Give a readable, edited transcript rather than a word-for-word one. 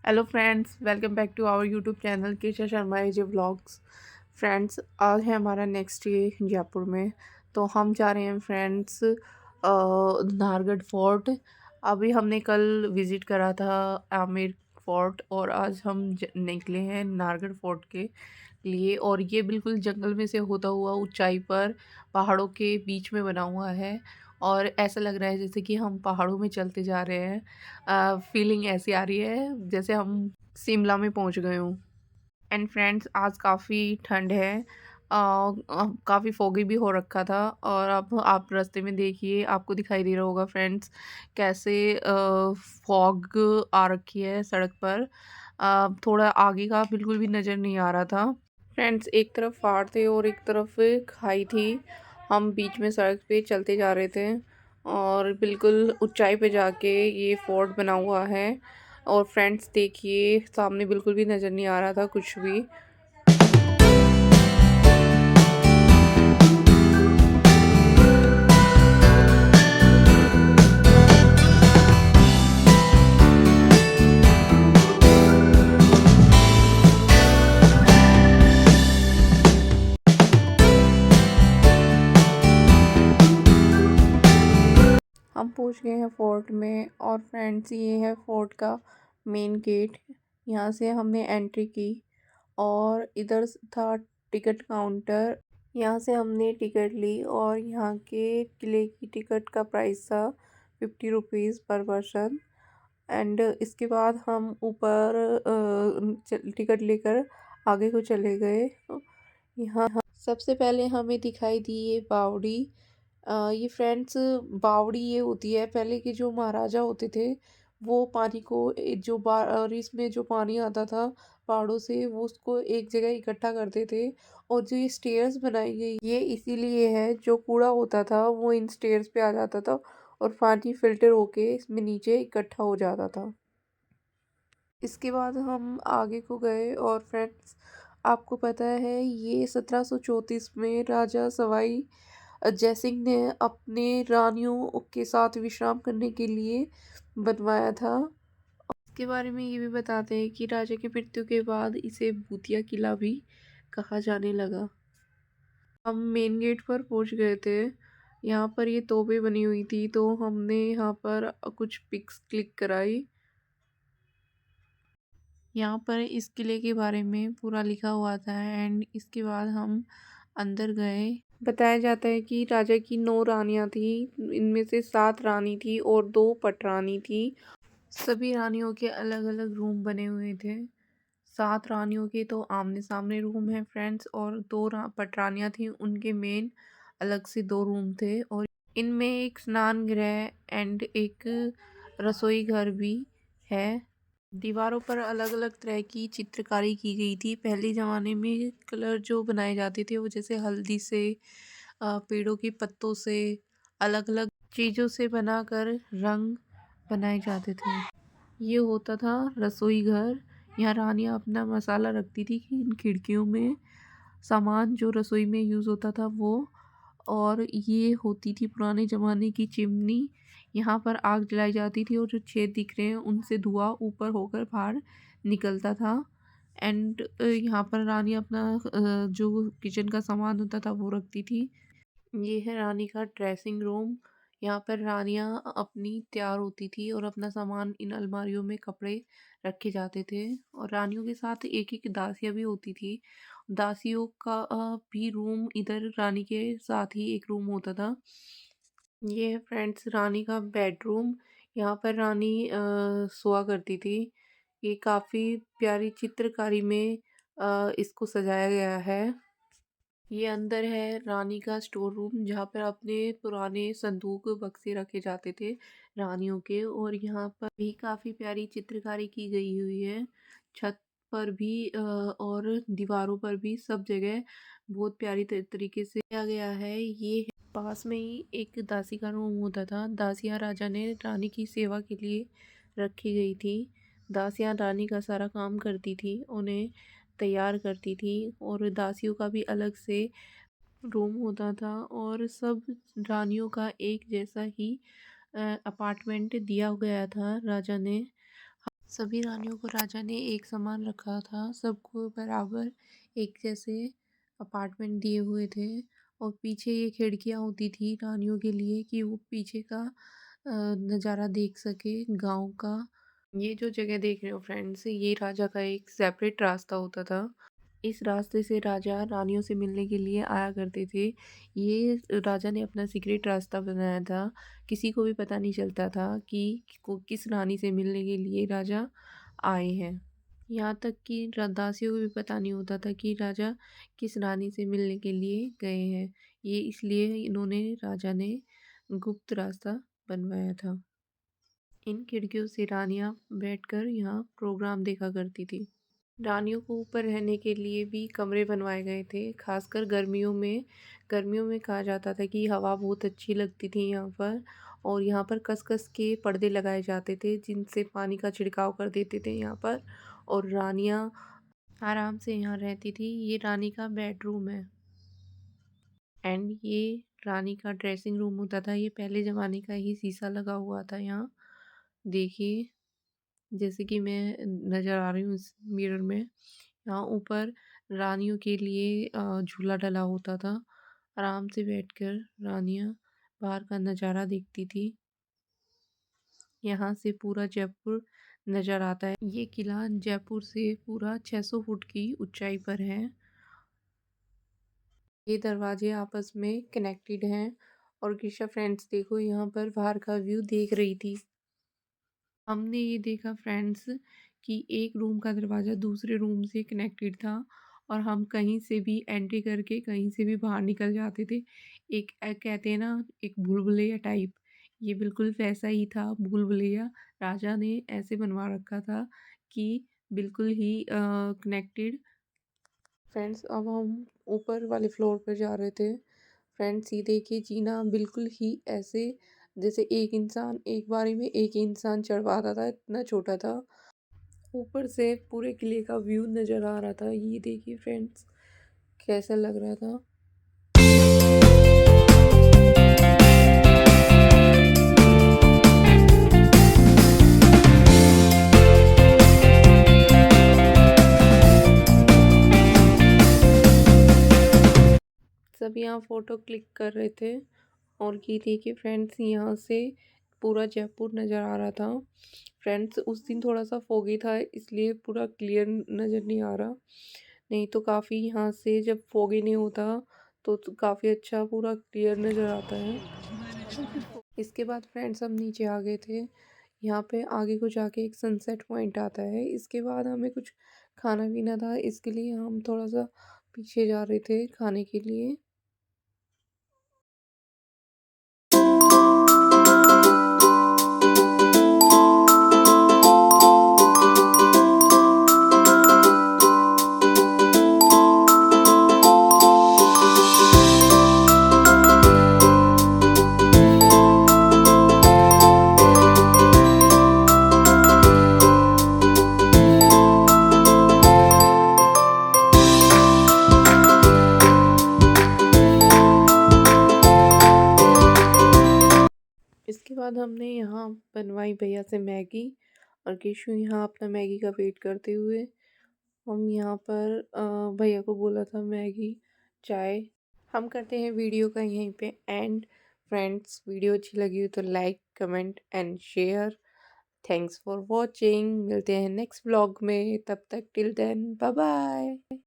Hello friends, welcome back to our YouTube channel Kesha Sharma AJ vlogs. Friends, आज है हमारा next day Jaipur में। तो हम जा रहे हैं फ्रेंड्स नाहरगढ़ फोर्ट। अभी हमने कल विज़िट करा था आमेर फोर्ट और आज हम निकले हैं नाहरगढ़ फोर्ट के लिए। और ये बिल्कुल जंगल में से होता हुआ ऊंचाई पर पहाड़ों के बीच में बना हुआ है और ऐसा लग रहा है जैसे कि हम पहाड़ों में चलते जा रहे हैं। फीलिंग ऐसी आ रही है जैसे हम शिमला में पहुंच गए हों। एंड फ्रेंड्स, आज काफ़ी ठंड है। काफ़ी फोगी भी हो रखा था और अब आप रास्ते में देखिए, आपको दिखाई दे रहा होगा फ्रेंड्स कैसे फॉग आ रखी है सड़क पर। थोड़ा आगे का बिल्कुल भी नज़र नहीं आ रहा था। फ्रेंड्स, एक तरफ पहाड़ थे और एक तरफ खाई थी। हम बीच में सड़क पे चलते जा रहे थे और बिल्कुल ऊंचाई पे जाके ये फोर्ट बना हुआ है। और फ्रेंड्स देखिए, सामने बिल्कुल भी नज़र नहीं आ रहा था कुछ भी। हम पहुंच गए हैं फोर्ट में और फ्रेंड्स ये है फोर्ट का मेन गेट। यहाँ से हमने एंट्री की और इधर था टिकट काउंटर। यहाँ से हमने टिकट ली और यहाँ के किले की टिकट का प्राइस था 50 रुपीज़ पर पर्सन। एंड इसके बाद हम ऊपर टिकट लेकर आगे को चले गए। यहाँ सबसे पहले हमें दिखाई दी ये बावड़ी। ये फ्रेंड्स, बावड़ी ये होती है, पहले के जो महाराजा होते थे वो पानी को जो बारिश में जो पानी आता था पहाड़ों से, वो उसको एक जगह इकट्ठा करते थे। और जो ये स्टेयर्स बनाई गई ये इसीलिए है, जो कूड़ा होता था वो इन स्टेयर्स पे आ जाता था और पानी फिल्टर होके इसमें नीचे इकट्ठा हो जाता था। इसके बाद हम आगे को गए और फ्रेंड्स, आपको पता है ये 1734 में राजा सवाई जयसिंह ने अपने रानियों के साथ विश्राम करने के लिए बनवाया था। इसके बारे में ये भी बताते हैं कि राजा की मृत्यु के बाद इसे भूतिया किला भी कहा जाने लगा। हम मेन गेट पर पहुंच गए थे। यहाँ पर ये तोपें बनी हुई थी तो हमने यहाँ पर कुछ पिक्स क्लिक कराई। यहाँ पर इस किले के बारे में पूरा लिखा हुआ था एंड इसके बाद हम अंदर गए। बताया जाता है कि राजा की 9 रानियां थी। इनमें से 7 रानी थी और 2 पटरानी थी। सभी रानियों के अलग अलग रूम बने हुए थे। 7 रानियों के तो आमने सामने रूम है फ्रेंड्स, और 2 पटरानियां थी, उनके मेन अलग से 2 रूम थे। और इनमें एक स्नान गृह एंड एक रसोई घर भी है। दीवारों पर अलग अलग तरह की चित्रकारी की गई थी। पहले ज़माने में कलर जो बनाए जाते थे वो जैसे हल्दी से, पेड़ों के पत्तों से, अलग अलग चीज़ों से बनाकर रंग बनाए जाते थे। ये होता था रसोई घर। यहाँ रानियाँ अपना मसाला रखती थी कि इन खिड़कियों में सामान जो रसोई में यूज़ होता था वो। और ये होती थी पुराने ज़माने की चिमनी। यहाँ पर आग जलाई जाती थी और जो छेद दिख रहे हैं उनसे धुआं ऊपर होकर बाहर निकलता था। एंड यहाँ पर रानी अपना जो किचन का सामान होता था वो रखती थी। ये है रानी का ड्रेसिंग रूम। यहाँ पर रानियाँ अपनी तैयार होती थी और अपना सामान इन अलमारियों में कपड़े रखे जाते थे। और रानियों के साथ एक एक दासियाँ भी होती थी। दासियों का भी रूम इधर रानी के साथ ही एक रूम होता था। ये है फ्रेंड्स रानी का बेडरूम। यहाँ पर रानी सोया करती थी। ये काफ़ी प्यारी चित्रकारी में इसको सजाया गया है। ये अंदर है रानी का स्टोर रूम, जहाँ पर अपने पुराने संदूक बक्से रखे जाते थे रानियों के। और यहाँ पर भी काफ़ी प्यारी चित्रकारी की गई हुई है। छत पर भी और दीवारों पर भी सब जगह बहुत प्यारी तरीके से किया गया है। ये पास में ही एक दासी का रूम होता था। दासियाँ राजा ने रानी की सेवा के लिए रखी गई थी। दासियाँ रानी का सारा काम करती थी, उन्हें तैयार करती थी। और दासियों का भी अलग से रूम होता था और सब रानियों का एक जैसा ही अपार्टमेंट दिया गया था राजा ने। सभी रानियों को राजा ने एक समान रखा था, सबको बराबर एक जैसे अपार्टमेंट दिए हुए थे और पीछे ये खिड़कियाँ होती थी रानियों के लिए कि वो पीछे का नज़ारा देख सके गाँव का। ये जो जगह देख रहे हो फ्रेंड्स, ये राजा का एक सेपरेट रास्ता होता था। इस रास्ते से राजा रानियों से मिलने के लिए आया करते थे। ये राजा ने अपना सीक्रेट रास्ता बनाया था। किसी को भी पता नहीं चलता था कि किस रानी से मिलने के लिए राजा आए हैं। यहाँ तक कि दासियों को भी पता नहीं होता था कि राजा किस रानी से मिलने के लिए गए हैं। ये इसलिए इन्होंने राजा ने गुप्त रास्ता बनवाया था। इन खिड़कियों से रानियां बैठकर यहाँ प्रोग्राम देखा करती थी। रानियों को ऊपर रहने के लिए भी कमरे बनवाए गए थे, खासकर गर्मियों में। गर्मियों में कहा जाता था कि हवा बहुत अच्छी लगती थी यहाँ पर, और यहाँ पर कस-कस के पर्दे लगाए जाते थे जिनसे पानी का छिड़काव कर देते थे यहाँ पर, और रानियाँ आराम से यहाँ रहती थी। ये रानी का बेडरूम है एंड ये रानी का ड्रेसिंग रूम होता था। ये पहले ज़माने का ही शीशा लगा हुआ था यहाँ। देखिए, जैसे कि मैं नज़र आ रही हूँ इस मिरर में। यहाँ ऊपर रानियों के लिए झूला डला होता था। आराम से बैठकर रानियाँ बाहर का नज़ारा देखती थी। यहाँ से पूरा जयपुर नज़र आता है। ये किला जयपुर से पूरा 600 फुट की ऊंचाई पर है। ये दरवाजे आपस में कनेक्टेड हैं। और गिशा फ्रेंड्स देखो, यहाँ पर बाहर का व्यू देख रही थी। हमने ये देखा फ्रेंड्स कि एक रूम का दरवाज़ा दूसरे रूम से कनेक्टेड था, और हम कहीं से भी एंट्री करके कहीं से भी बाहर निकल जाते थे। एक कहते हैं ना, एक भूल भुलैया टाइप, ये बिल्कुल वैसा ही था भूल भुलैया। राजा ने ऐसे बनवा रखा था कि बिल्कुल ही कनेक्टेड। फ्रेंड्स, अब हम ऊपर वाले फ्लोर पर जा रहे थे। फ्रेंड्स, ये देखिए जीना बिल्कुल ही ऐसे जैसे एक इंसान एक बारी में एक ही इंसान चढ़ पाता था, इतना छोटा था। ऊपर से पूरे किले का व्यू नज़र आ रहा था। ये देखिए फ्रेंड्स, कैसा लग रहा था। सब यहाँ फ़ोटो क्लिक कर रहे थे। और ये देखिए फ्रेंड्स, यहाँ से पूरा जयपुर नज़र आ रहा था। फ्रेंड्स, उस दिन थोड़ा सा फोगी था इसलिए पूरा क्लियर नज़र नहीं आ रहा, नहीं तो काफ़ी यहाँ से जब फोगी नहीं होता तो काफ़ी अच्छा पूरा क्लियर नज़र आता है। इसके बाद फ्रेंड्स हम नीचे आ गए थे। यहाँ पे आगे को जाके एक सनसेट पॉइंट आता है। इसके बाद हमें कुछ खाना पीना था, इसके लिए हम थोड़ा सा पीछे जा रहे थे खाने के लिए। इसके बाद हमने यहाँ बनवाई भैया से मैगी, और केशु यहाँ अपना मैगी का वेट करते हुए। हम यहाँ पर भैया को बोला था मैगी चाय। हम करते हैं वीडियो का यहीं पे एंड। फ्रेंड्स, वीडियो अच्छी लगी हो तो like comment and share. Thanks for watching. मिलते हैं नेक्स्ट व्लॉग में, तब तक टिल देन बाय बाय।